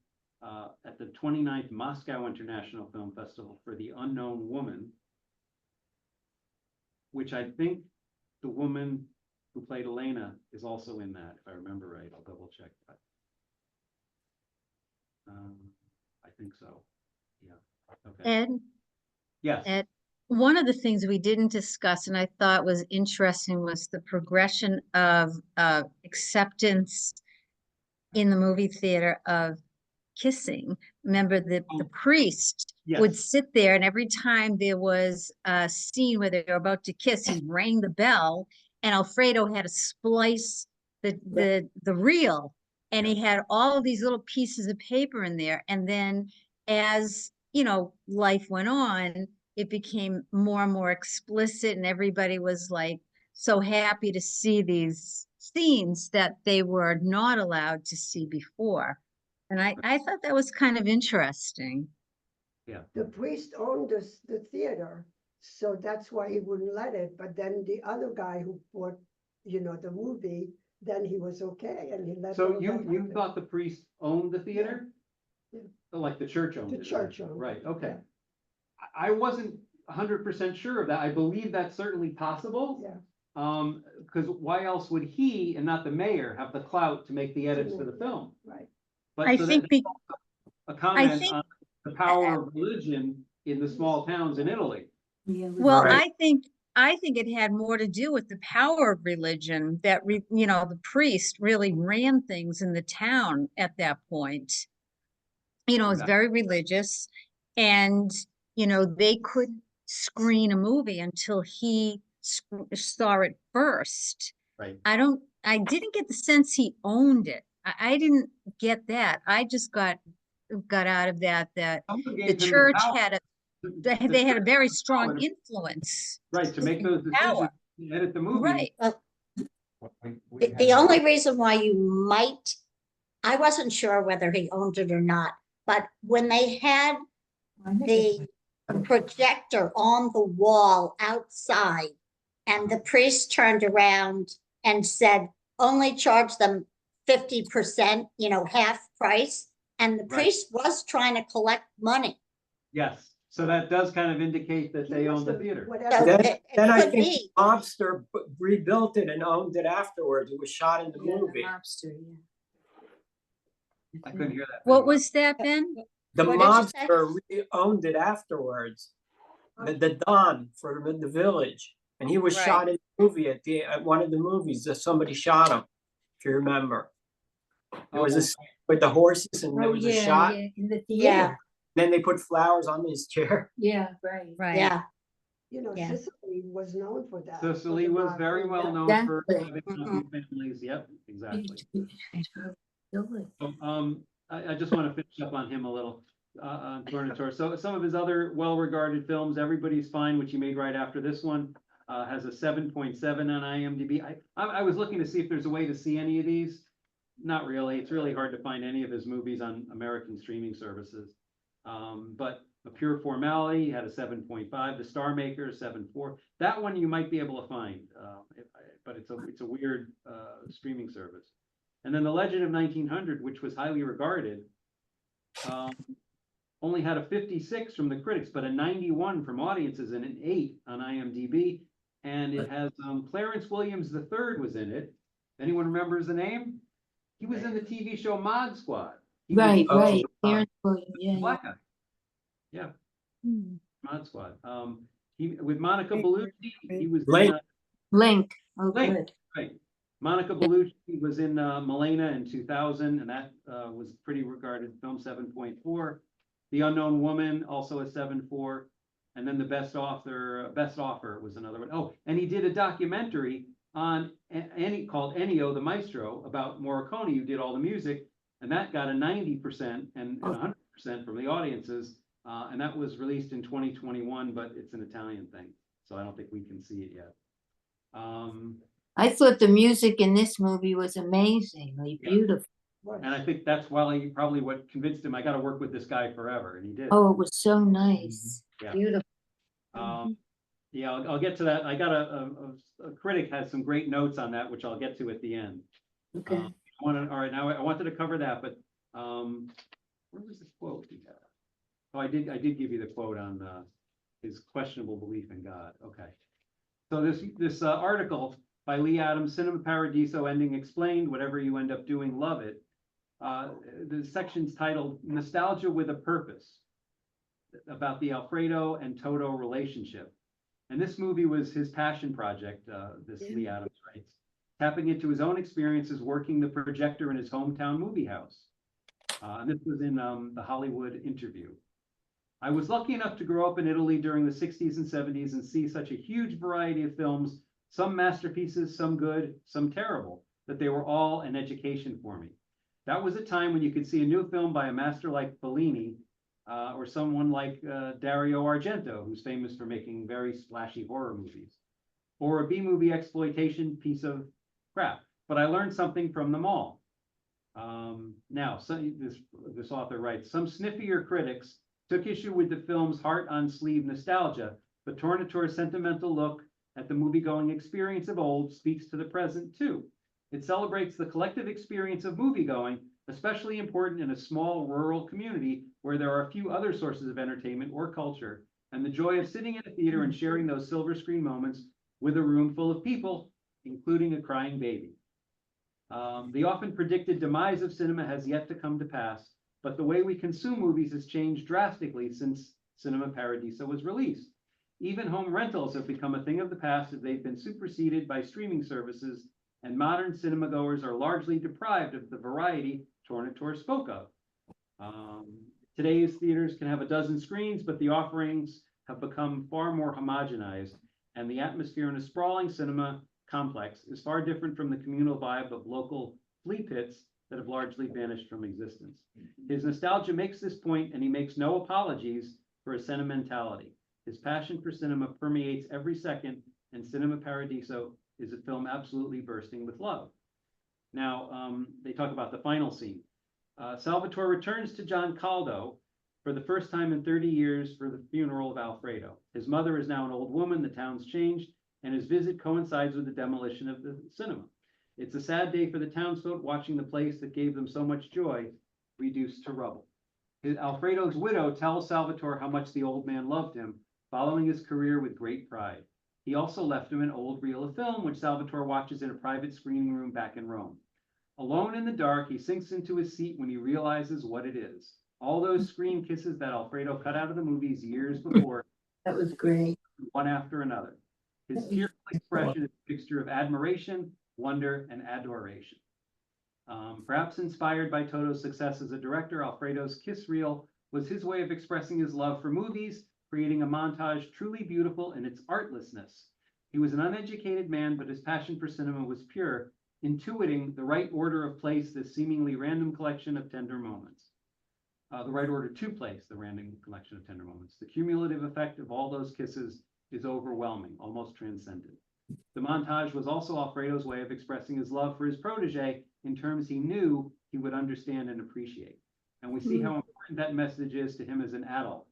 Speaker 1: at the 29th Moscow International Film Festival for The Unknown Woman, which I think the woman who played Elena is also in that, if I remember right. I'll double check that. I think so. Yeah. Okay.
Speaker 2: Ed,
Speaker 1: Yes.
Speaker 2: Ed, one of the things we didn't discuss and I thought was interesting was the progression of acceptance in the movie theater of kissing. Remember the priest would
Speaker 1: Yes.
Speaker 2: sit there, and every time there was a scene where they were about to kiss, he rang the bell, and Alfredo had to splice the reel, and he had all of these little pieces of paper in there. And then as life went on, it became more and more explicit, and everybody was like so happy to see these scenes that they were not allowed to see before. And I thought that was kind of interesting.
Speaker 1: Yeah.
Speaker 3: The priest owned the theater, so that's why he wouldn't let it. But then the other guy who bought, the movie, then he was okay, and he let.
Speaker 1: So
Speaker 3: all
Speaker 1: you
Speaker 3: that happen.
Speaker 1: thought the priest owned the theater?
Speaker 3: Yeah.
Speaker 1: Oh, like the church owned
Speaker 3: The
Speaker 1: it?
Speaker 3: church owned it,
Speaker 1: Right, okay.
Speaker 3: yeah.
Speaker 1: I wasn't 100% sure of that. I believe that's certainly possible.
Speaker 3: Yeah.
Speaker 1: Because why else would he and not the mayor have the clout to make the edits for the
Speaker 3: make-
Speaker 1: film?
Speaker 3: Right.
Speaker 1: But
Speaker 2: I
Speaker 1: so
Speaker 2: think
Speaker 1: that's a comment
Speaker 2: think-
Speaker 1: on the power of religion in the small towns in Italy.
Speaker 2: Well,
Speaker 5: Right.
Speaker 2: I think it had more to do with the power of religion that the priest really ran things in the town at that point. It was
Speaker 1: Exactly.
Speaker 2: very religious, and they couldn't screen a movie until he saw it first.
Speaker 1: Right.
Speaker 2: I didn't get the sense he owned it. I didn't get that. I just got out of that
Speaker 1: Someone
Speaker 2: the
Speaker 1: gave him the
Speaker 2: church
Speaker 1: power.
Speaker 2: had
Speaker 1: The
Speaker 2: they had a
Speaker 1: church
Speaker 2: very
Speaker 1: had
Speaker 2: strong
Speaker 1: power,
Speaker 2: influence.
Speaker 1: right, to make those
Speaker 2: Power.
Speaker 1: decisions, to edit the movie.
Speaker 2: Right.
Speaker 8: The only reason why you might, I wasn't sure whether he owned it or not, but when they had the projector on the wall outside and the priest turned around and said, only charge them 50%, half price. And the
Speaker 1: Right.
Speaker 8: priest was trying to collect money.
Speaker 1: Yes, so that does kind of indicate that
Speaker 3: He
Speaker 1: they own
Speaker 3: must
Speaker 1: the
Speaker 3: have-
Speaker 1: theater.
Speaker 3: whatever-
Speaker 8: So
Speaker 5: Then,
Speaker 8: it
Speaker 5: then I
Speaker 8: could
Speaker 5: think
Speaker 8: be.
Speaker 5: the mobster rebuilt it and owned it afterwards. It was shot in the movie.
Speaker 1: I couldn't hear that.
Speaker 2: What was that, Ben?
Speaker 5: The
Speaker 8: What did you say?
Speaker 5: mobster owned it afterwards. The Don for the village, and he was
Speaker 2: Right.
Speaker 5: shot in the movie at one of the movies. That somebody shot him, if you remember. There was a scene with the horses, and there was a shot.
Speaker 7: In the
Speaker 8: Yeah.
Speaker 7: theater.
Speaker 5: Then they put flowers on his chair.
Speaker 7: Yeah, right.
Speaker 2: Right.
Speaker 8: Yeah, Yeah.
Speaker 3: Sicily was known for that. for
Speaker 1: Sicily
Speaker 3: the
Speaker 1: was
Speaker 3: mob.
Speaker 1: very well known for
Speaker 7: Exactly.
Speaker 1: having wealthy families, yep, exactly.
Speaker 7: Really?
Speaker 1: I just want to finish up on him a little, on Tornatore. So some of his other well-regarded films, Everybody's Fine, which he made right after this one, has a 7.7 on IMDb. I was looking to see if there's a way to see any of these. Not really. It's really hard to find any of his movies on American streaming services. But A Pure Formality had a 7.5. The Star Maker, 7.4. That one you might be able to find, but it's a weird streaming service. And then The Legend of 1900, which was highly regarded, only had a 56 from the critics, but a 91 from audiences and an 8 on IMDb. And it has Clarence Williams III was in it. Anyone remembers the name? He was in the TV show Mod Squad. He was
Speaker 7: Right,
Speaker 5: Oh,
Speaker 7: right.
Speaker 5: wow.
Speaker 7: Terrence Williams,
Speaker 1: the
Speaker 7: yeah.
Speaker 1: black guy. Yeah,
Speaker 2: Hmm.
Speaker 1: Mod Squad. He with Monica Bellucci. He was
Speaker 5: Link.
Speaker 1: in,
Speaker 7: Link. Oh,
Speaker 1: Link.
Speaker 7: good.
Speaker 1: right. Monica Bellucci was in Milena in 2000, and that was pretty regarded film, 7.4. The Unknown Woman, also a 7.4. And then the Best Offer was another one. Oh, and he did a documentary on called Ennio the Maestro about Morricone, who did all the music, and that got a 90% and 100% from the audiences. And that was released in 2021, but it's an Italian thing, so I don't think we can see it yet.
Speaker 7: I thought the music in this movie was amazingly
Speaker 1: Yeah.
Speaker 7: beautiful.
Speaker 3: Was.
Speaker 1: And I think that's probably what convinced him, I got to work with this guy forever, and he did.
Speaker 7: Oh, it was so nice.
Speaker 1: Yeah.
Speaker 7: Beautiful.
Speaker 1: Yeah, I'll get to that. I got a critic has some great notes on that, which I'll get to at the end.
Speaker 7: Okay.
Speaker 1: All right, now I wanted to cover that, but where was the quote he had? Oh, I did give you the quote on his questionable belief in God. Okay. So this article by Lee Adams, Cinema Paradiso, Ending Explained, Whatever You End Up Doing, Love It. The section's titled Nostalgia with a Purpose, about the Alfredo and Toto relationship. And this movie was his passion project, this Lee Adams writes, tapping into his own experiences working the projector in his hometown movie house. And this was in the Hollywood Interview. I was lucky enough to grow up in Italy during the 60s and 70s and see such a huge variety of films, some masterpieces, some good, some terrible, that they were all an education for me. That was a time when you could see a new film by a master like Fellini, or someone like Dario Argento, who's famous for making very splashy horror movies, or a B-movie exploitation piece of crap. But I learned something from them all. Now, this author writes, some sniffier critics took issue with the film's heart-on-sleeve nostalgia, but Tornatore's sentimental look at the movie-going experience of old speaks to the present too. It celebrates the collective experience of movie-going, especially important in a small rural community where there are a few other sources of entertainment or culture, and the joy of sitting in a theater and sharing those silver screen moments with a room full of people, including a crying baby. The often predicted demise of cinema has yet to come to pass, but the way we consume movies has changed drastically since Cinema Paradiso was released. Even home rentals have become a thing of the past as they've been superseded by streaming services, and modern cinema goers are largely deprived of the variety Tornatore spoke of. Today's theaters can have a dozen screens, but the offerings have become far more homogenized, and the atmosphere in a sprawling cinema complex is far different from the communal vibe of local flea pits that have largely vanished from existence. His nostalgia makes this point, and he makes no apologies for his sentimentality. His passion for cinema permeates every second, and Cinema Paradiso is a film absolutely bursting with love. Now, they talk about the final scene. Salvatore returns to John Caldo for the first time in 30 years for the funeral of Alfredo. His mother is now an old woman, the town's changed, and his visit coincides with the demolition of the cinema. It's a sad day for the townsfolk watching the place that gave them so much joy reduced to rubble. Alfredo's widow tells Salvatore how much the old man loved him, following his career with great pride. He also left him an old reel of film, which Salvatore watches in a private screening room back in Rome. Alone in the dark, he sinks into his seat when he realizes what it is. All those screen kisses that Alfredo cut out of the movies years before,
Speaker 7: That was great.
Speaker 1: one after another. His tearful expression is a mixture of admiration, wonder, and adoration. Perhaps inspired by Toto's success as a director, Alfredo's kiss reel was his way of expressing his love for movies, creating a montage truly beautiful in its artlessness. He was an uneducated man, but his passion for cinema was pure, intuiting the right order of place this seemingly random collection of tender moments. The right order to place the random collection of tender moments. The cumulative effect of all those kisses is overwhelming, almost transcendent. The montage was also Alfredo's way of expressing his love for his protege in terms he knew he would understand and appreciate. And we see how important that message is to him as an adult.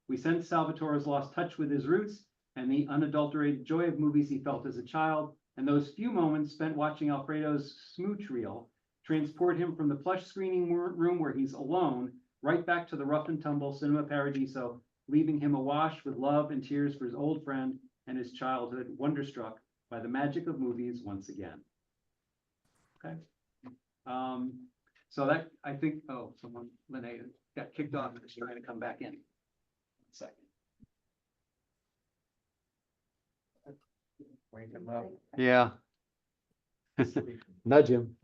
Speaker 1: We sense Salvatore's lost touch with his roots and the unadulterated joy of movies he felt as a child, and those few moments spent watching Alfredo's smooch reel transport him from the plush screening room where he's alone right back to the rough and tumble Cinema Paradiso, leaving him awash with love and tears for his old friend and his childhood, wonderstruck by the magic of movies once again. Okay. So that, I think, oh, someone, Lene, got kicked off and is trying to come back in. 1 second.
Speaker 4: Wake him up.
Speaker 1: Yeah. Nudge him.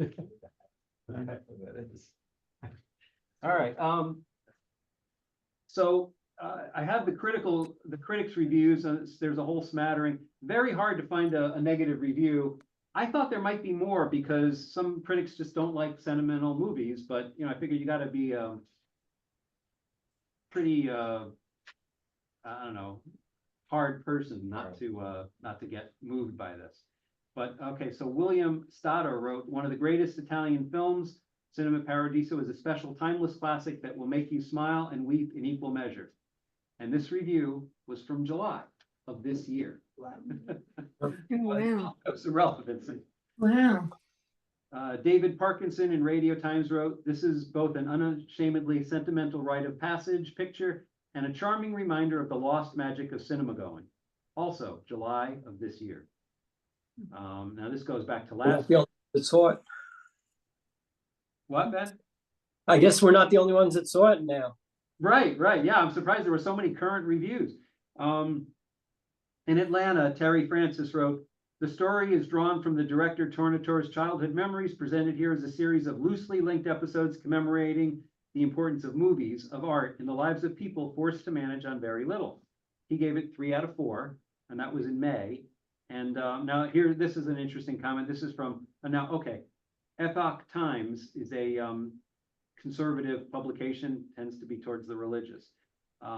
Speaker 1: All right. So I have the critics reviews. There's a whole smattering. Very hard to find a negative review. I thought there might be more because some critics just don't like sentimental movies. But I figure you got to be pretty, I don't know, hard person not to get moved by this. But okay, so William Stato wrote, one of the greatest Italian films, Cinema Paradiso is a special timeless classic that will make you smile and weep in equal measure. And this review was from July of this year.
Speaker 7: Wow.
Speaker 1: That's irrelevant.
Speaker 7: Wow.
Speaker 1: David Parkinson in Radio Times wrote, this is both an unashamedly sentimental rite of passage picture and a charming reminder of the lost magic of cinema going. Also, July of this year. Now this goes back to last year.
Speaker 5: That saw it.
Speaker 1: What, Ben?
Speaker 5: I guess we're not the only ones that saw it now.
Speaker 1: Right. Yeah, I'm surprised there were so many current reviews. In Atlanta, Terry Francis wrote, the story is drawn from the director Tornatore's childhood memories, presented here as a series of loosely linked episodes commemorating the importance of movies, of art, in the lives of people forced to manage on very little. He gave it 3 out of 4, and that was in May. And now here, this is an interesting comment. This is from, Epoch Times is a conservative publication, tends to be towards the religious.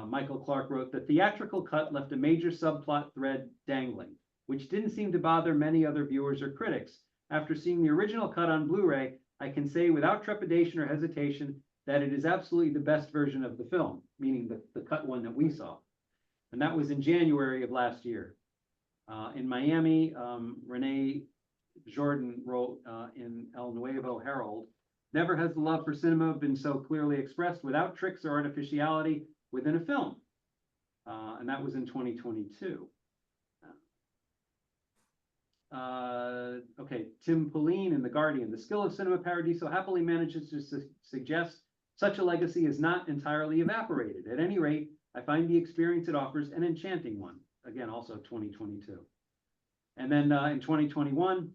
Speaker 1: Michael Clark wrote, the theatrical cut left a major subplot thread dangling, which didn't seem to bother many other viewers or critics. After seeing the original cut on Blu-ray, I can say without trepidation or hesitation that it is absolutely the best version of the film, meaning the cut one that we saw. And that was in January of last year. In Miami, Renee Jordan wrote in El Nuevo Herald, never has the love for cinema been so clearly expressed without tricks or artificiality within a film. And that was in 2022. Tim Pauline in The Guardian, the skill of Cinema Paradiso happily manages to suggest such a legacy is not entirely evaporated. At any rate, I find the experience it offers an enchanting one. Again, also 2022. And then in 2021,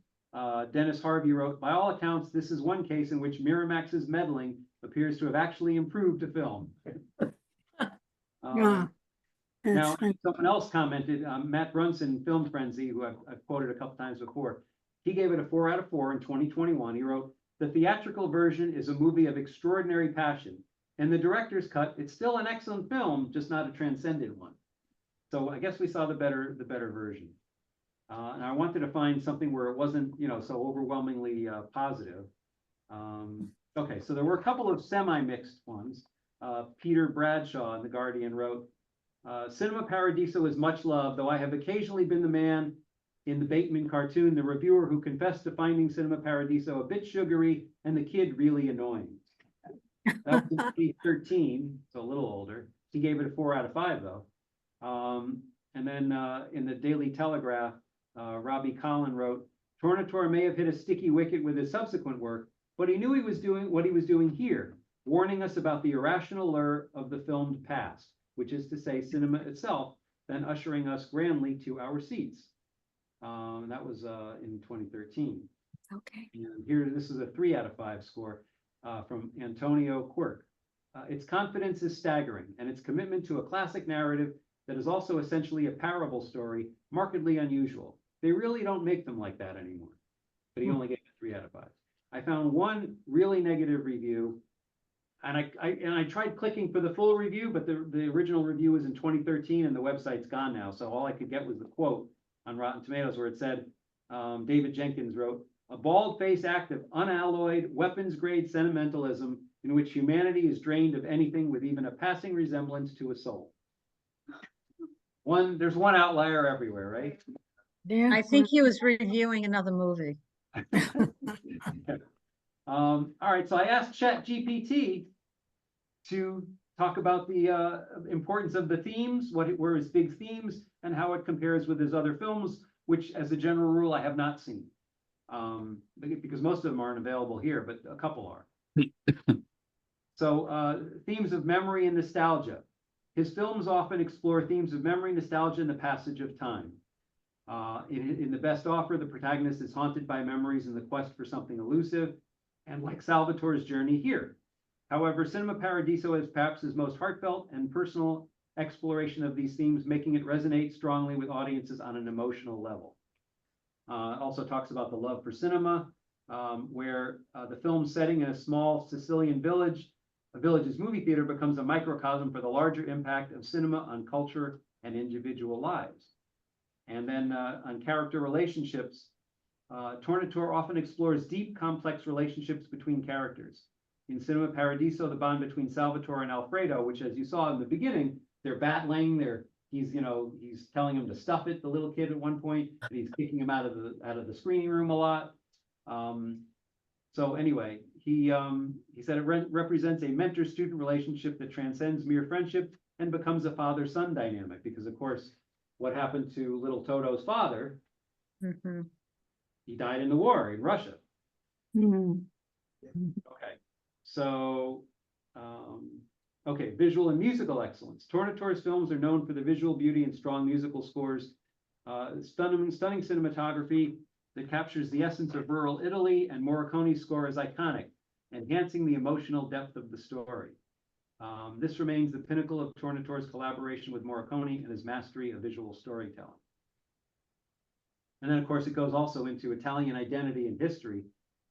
Speaker 1: Dennis Harvey wrote, by all accounts, this is one case in which Miramax's meddling appears to have actually improved a film. Now, someone else commented, Matt Brunson, Film Frenzy, who I've quoted a couple times before, he gave it a 4 out of 4 in 2021. He wrote, the theatrical version is a movie of extraordinary passion. In the director's cut, it's still an excellent film, just not a transcendent one. So I guess we saw the better version. And I wanted to find something where it wasn't, so overwhelmingly positive. Okay, so there were a couple of semi-mixed ones. Peter Bradshaw in The Guardian wrote, Cinema Paradiso is much loved, though I have occasionally been the man in the Bateman cartoon, the reviewer who confessed to finding Cinema Paradiso a bit sugary and the kid really annoying. That was in 2013, so a little older. He gave it a 4 out of 5 though. And then in the Daily Telegraph, Robbie Collin wrote, Tornatore may have hit a sticky wicket with his subsequent work, but he knew he was doing what he was doing here, warning us about the irrational lure of the filmed past, which is to say cinema itself, then ushering us grandly to our seats. That was in 2013.
Speaker 2: Okay.
Speaker 1: And here, this is a 3 out of 5 score from Antonio Quirk. Its confidence is staggering, and its commitment to a classic narrative that is also essentially a parable story, markedly unusual. They really don't make them like that anymore. But he only gave it 3 out of 5. I found one really negative review, and I tried clicking for the full review, but the original review was in 2013, and the website's gone now. So all I could get was the quote on Rotten Tomatoes, where it said, David Jenkins wrote, a bald-faced act of unalloyed, weapons-grade sentimentalism in which humanity is drained of anything with even a passing resemblance to a soul. There's one outlier everywhere, right?
Speaker 7: Yeah.
Speaker 2: I think he was reviewing another movie.
Speaker 1: All right, so I asked ChatGPT to talk about the importance of the themes, what were his big themes, and how it compares with his other films, which, as a general rule, I have not seen. Because most of them aren't available here, but a couple are. So, themes of memory and nostalgia. His films often explore themes of memory, nostalgia, and the passage of time. In The Best Offer, the protagonist is haunted by memories in the quest for something elusive, and like Salvatore's journey here. However, Cinema Paradiso is perhaps his most heartfelt and personal exploration of these themes, making it resonate strongly with audiences on an emotional level. Also talks about the love for cinema, where the film's setting in a small Sicilian village, a village's movie theater becomes a microcosm for the larger impact of cinema on culture and individual lives. And then on character relationships, Tornatore often explores deep, complex relationships between characters. In Cinema Paradiso, the bond between Salvatore and Alfredo, which, as you saw in the beginning, they're battling. He's telling him to stuff it, the little kid, at one point, and he's kicking him out of the screening room a lot. So anyway, he said it represents a mentor-student relationship that transcends mere friendship and becomes a father-son dynamic. Because of course, what happened to little Toto's father?
Speaker 2: Mhm.
Speaker 1: He died in the war in Russia.
Speaker 7: Mhm.
Speaker 1: Okay, so, okay, visual and musical excellence. Tornatore's films are known for the visual beauty and strong musical scores, stunning cinematography that captures the essence of rural Italy, and Morricone's score is iconic, enhancing the emotional depth of the story. This remains the pinnacle of Tornatore's collaboration with Morricone and his mastery of visual storytelling. And then, of course, it goes also into Italian identity and history.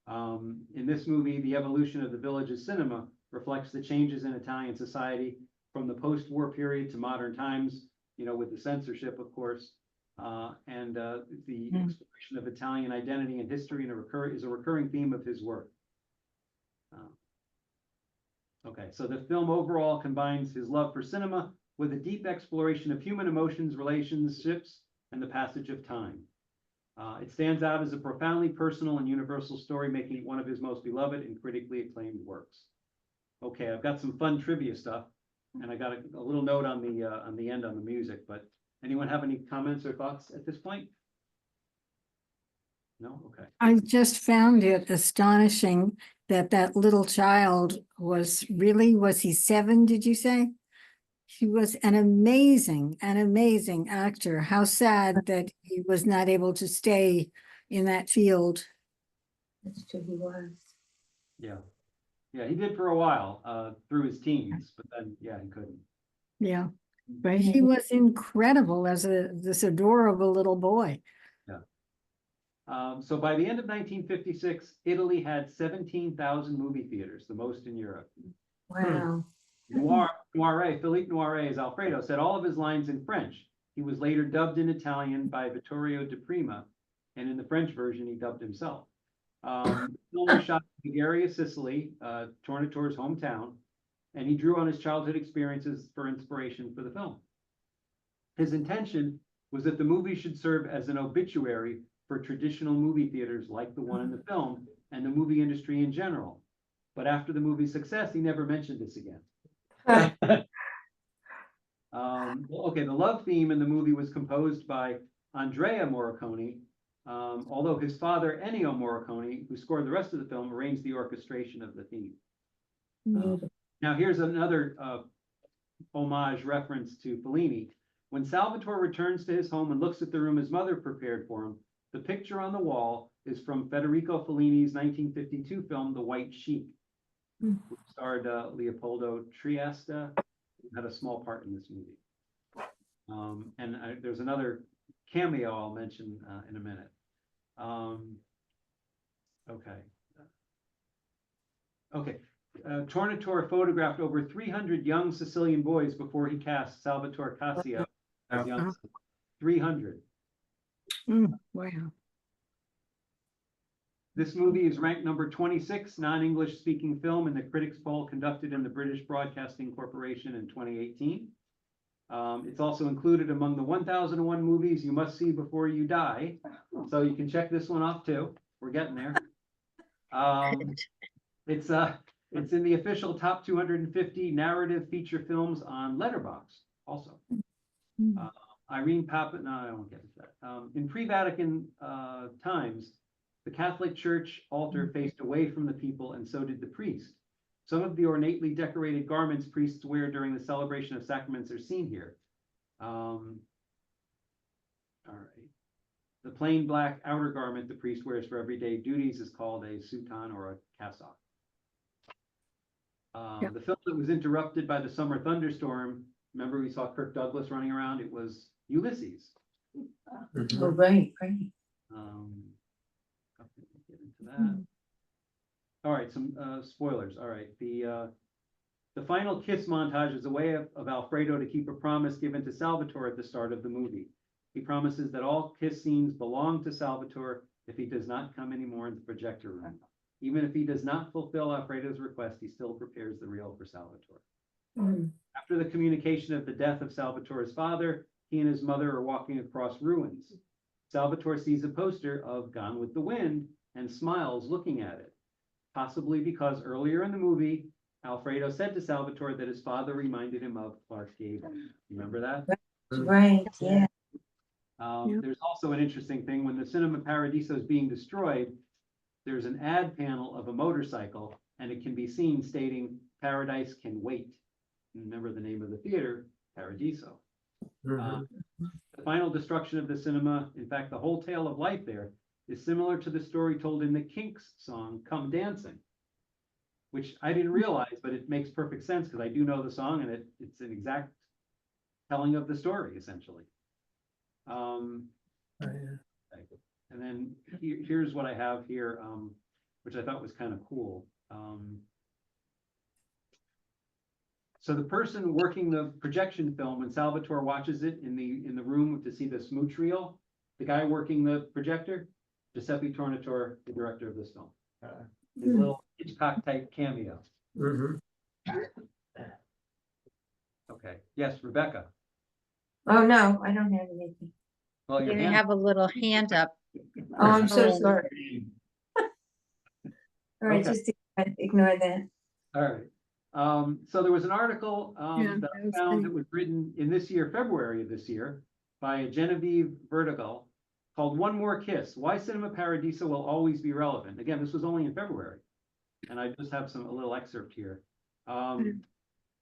Speaker 1: In this movie, the evolution of the village's cinema reflects the changes in Italian society from the post-war period to modern times, with the censorship, of course, and the exploration of Italian identity and history is a recurring theme of his work. Okay, so the film overall combines his love for cinema with a deep exploration of human emotions, relationships, and the passage of time. It stands out as a profoundly personal and universal story, making it one of his most beloved and critically acclaimed works. Okay, I've got some fun trivia stuff, and I got a little note on the end on the music, but anyone have any comments or thoughts at this point? No? Okay.
Speaker 9: I just found it astonishing that little child was he 7, did you say? He was an amazing actor. How sad that he was not able to stay in that field.
Speaker 7: That's true, he was.
Speaker 1: Yeah. Yeah, he did for a while, through his teens, but then, yeah, he couldn't.
Speaker 9: Yeah, but he was incredible as this adorable little boy.
Speaker 1: So by the end of 1956, Italy had 17,000 movie theaters, the most in Europe.
Speaker 7: Wow.
Speaker 1: Phillippe Noiret, as Alfredo, said all of his lines in French. He He was later dubbed in Italian by Vittorio De Prima, and in the French version, he dubbed himself. The film was shot in Bulgaria, Sicily, Tornatore's hometown, and he drew on his childhood experiences for inspiration for the film. His intention was that the movie should serve as an obituary for traditional movie theaters like the one in the film and the movie industry in general. But after the movie's success, he never mentioned this again. Okay, the love theme in the movie was composed by Andrea Morricone, although his father, Ennio Morricone, who scored the rest of the film, arranged the orchestration of the theme. Now, here's another homage reference to Fellini. When Salvatore returns to his home and looks at the room his mother prepared for him, the picture on the wall is from Federico Fellini's 1952 film, The White Sheik, which starred Leopoldo Trieste, who had a small part in this movie. There's another cameo I'll mention in a minute. Okay. Tornatore photographed over 300 young Sicilian boys before he cast Salvatore Cassio as young. 300.
Speaker 9: Wow.
Speaker 1: This movie is ranked number 26 non-English speaking film in the critics poll conducted in the British Broadcasting Corporation in 2018. It's also included among the 1001 movies you must see before you die. So you can check this one off too. We're getting there. It's in the official top 250 narrative feature films on Letterboxd also. Irene Papa, no, I won't get into that. In pre-Vatican times, the Catholic Church altar faced away from the people, and so did the priest. Some of the ornately decorated garments priests wear during the celebration of sacraments are seen here. All right. The plain black outer garment the priest wears for everyday duties is called a soutane or a cassock. The film that was interrupted by the summer thunderstorm, remember we saw Kirk Douglas running around? It was Ulysses.
Speaker 7: Oh, right.
Speaker 1: Get into that. All right, some spoilers. All right, the final kiss montage is a way of Alfredo to keep a promise given to Salvatore at the start of the movie. He promises that all kiss scenes belong to Salvatore if he does not come anymore in the projector room. Even if he does not fulfill Alfredo's request, he still prepares the reel for Salvatore. After the communication of the death of Salvatore's father, he and his mother are walking across ruins. Salvatore sees a poster of Gone with the Wind and smiles looking at it, possibly because earlier in the movie, Alfredo said to Salvatore that his father reminded him of Clark Gable. Remember that?
Speaker 7: Right, yeah.
Speaker 1: There's also an interesting thing. When the Cinema Paradiso is being destroyed, there's an ad panel of a motorcycle, and it can be seen stating, "Paradise can wait." And remember the name of the theater, Paradiso. The final destruction of the cinema, in fact, the whole tale of life there, is similar to the story told in the Kinks song, "Come Dancing," which I didn't realize, but it makes perfect sense because I do know the song, and it's an exact telling of the story, essentially. And then here's what I have here, which I thought was kind of cool. So the person working the projection film, when Salvatore watches it in the room to see the smooch reel, the guy working the projector, Giuseppe Tornatore, the director of this film. His little Hitchcock type cameo. Okay. Yes, Rebecca.
Speaker 7: Oh, no, I don't have anything.
Speaker 1: Well, your
Speaker 2: You
Speaker 1: hand.
Speaker 2: have a little hand up.
Speaker 7: Oh, I'm so
Speaker 2: Oh.
Speaker 7: sorry. All right,
Speaker 1: Okay.
Speaker 7: just ignore that.
Speaker 1: All right. So there was an article
Speaker 9: Yeah,
Speaker 1: that
Speaker 9: that
Speaker 1: I
Speaker 9: was
Speaker 1: found
Speaker 9: great.
Speaker 1: that was written in this year, February of this year, by Genevieve Vertigal, called "One More Kiss: Why Cinema Paradiso Will Always Be Relevant." Again, this was only in February, and I just have a little excerpt here.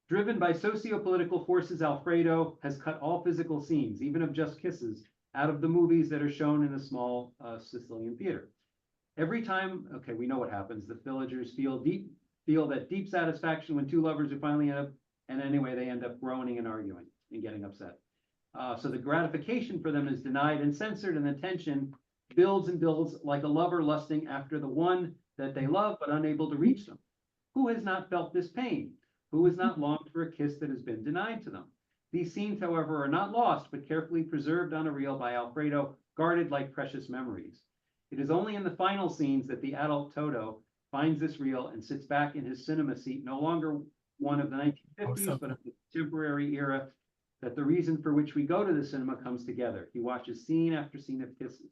Speaker 1: Driven by socio-political forces, Alfredo has cut all physical scenes, even of just kisses, out of the movies that are shown in a small Sicilian theater. Every time, okay, we know what happens. The villagers feel that deep satisfaction when two lovers who finally end up, and anyway, they end up groaning and arguing and getting upset. So the gratification for them is denied and censored, and the tension builds and builds like a lover lusting after the one that they love but unable to reach them. Who has not felt this pain? Who has not longed for a kiss that has been denied to them? These scenes, however, are not lost, but carefully preserved on a reel by Alfredo, guarded like precious memories. It is only in the final scenes that the adult Toto finds this reel and sits back in his cinema seat, no longer one of the 1950s, but of the contemporary era, that the reason for which we go to the cinema comes together. He watches scene after scene of kisses.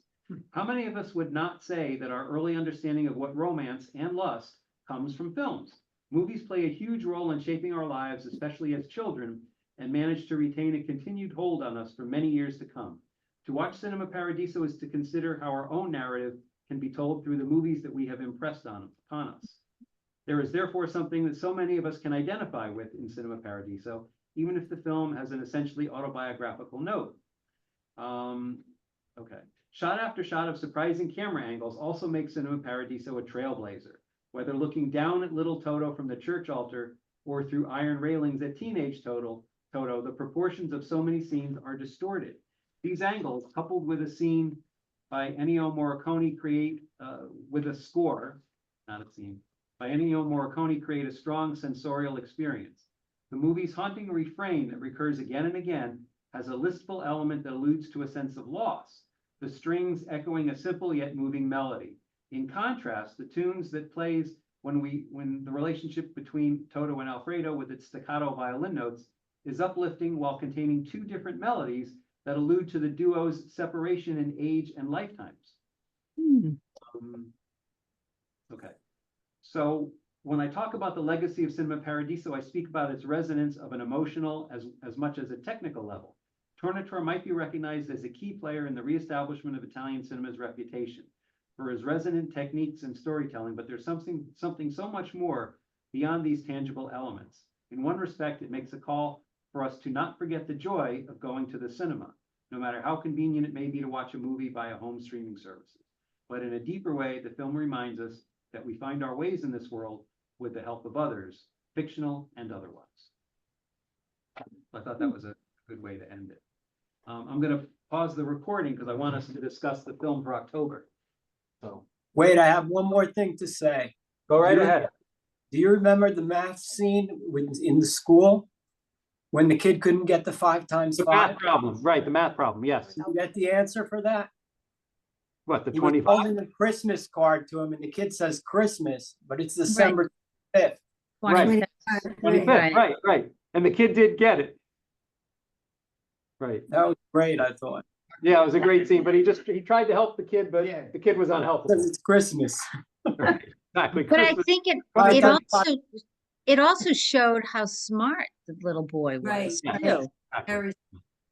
Speaker 1: How many of us would not say that our early understanding of what romance and lust comes from films? Movies play a huge role in shaping our lives, especially as children, and manage to retain a continued hold on us for many years to come. To watch Cinema Paradiso is to consider how our own narrative can be told through the movies that we have impressed upon us. There is therefore something that so many of us can identify with in Cinema Paradiso, even if the film has an essentially autobiographical note. Okay. Shot after shot of surprising camera angles also make Cinema Paradiso a trailblazer. Whether looking down at little Toto from the church altar or through iron railings at teenage Toto, the proportions of so many scenes are distorted. These angles, coupled with a scene by Ennio Morricone, create with a score, not a scene, by Ennio Morricone, create a strong sensorial experience. The movie's haunting refrain that recurs again and again has a listful element that alludes to a sense of loss, the strings echoing a simple yet moving melody. In contrast, the tunes that plays when the relationship between Toto and Alfredo with its staccato violin notes is uplifting while containing two different melodies that allude to the duo's separation in age and lifetimes. Okay, so when I talk about the legacy of Cinema Paradiso, I speak about its resonance of an emotional as much as a technical level. Tornatore might be recognized as a key player in the reestablishment of Italian cinema's reputation for his resonant techniques and storytelling, but there's something so much more beyond these tangible elements. In one respect, it makes a call for us to not forget the joy of going to the cinema, no matter how convenient it may be to watch a movie via home streaming services. But in a deeper way, the film reminds us that we find our ways in this world with the help of others, fictional and otherwise. I thought that was a good way to end it. I'm going to pause the recording because I want us to discuss the film for October. So
Speaker 5: Wait, I have one more thing to say.
Speaker 1: go right
Speaker 5: Do you-
Speaker 1: ahead.
Speaker 5: Do you remember the math scene in the school? When the kid couldn't get the 5 times
Speaker 1: The
Speaker 5: 5?
Speaker 1: math problem, right, the math problem, yes.
Speaker 5: Did you get the answer for that?
Speaker 1: What, the
Speaker 5: He was
Speaker 1: 25?
Speaker 5: holding a Christmas card to him and the kid says Christmas, but it's December 5th.
Speaker 1: Right.
Speaker 2: 25th.
Speaker 1: Right. And the kid did get it. Right.
Speaker 5: That was great, I thought.
Speaker 1: Yeah, it was a great scene, but he tried to help the kid, but
Speaker 6: Yeah.
Speaker 1: the kid was unhelpful.
Speaker 5: Because it's Christmas.
Speaker 1: Right, exactly.
Speaker 2: But I
Speaker 1: Christmas-
Speaker 2: think it also showed how smart the little boy
Speaker 7: Right.
Speaker 2: was
Speaker 1: Yeah.
Speaker 2: too.
Speaker 7: Very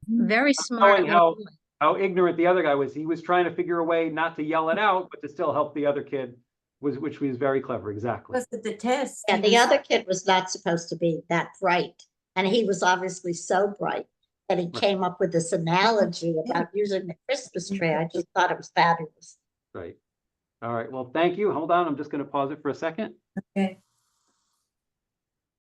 Speaker 2: Very smart.
Speaker 1: Knowing
Speaker 2: little boy.
Speaker 1: how ignorant the other guy was. He was trying to figure a way not to yell it out, but to still help the other kid, which was very clever, exactly.
Speaker 7: Plus at the test.
Speaker 8: Yeah,
Speaker 7: he
Speaker 8: the
Speaker 7: was-
Speaker 8: other kid was not supposed to be that bright, and he was obviously so bright that he came up with this analogy about using the Christmas tree. I just thought it was fabulous.
Speaker 1: Right. All right, well, thank you. Hold on, I'm just going to pause it for a second.
Speaker 7: Okay.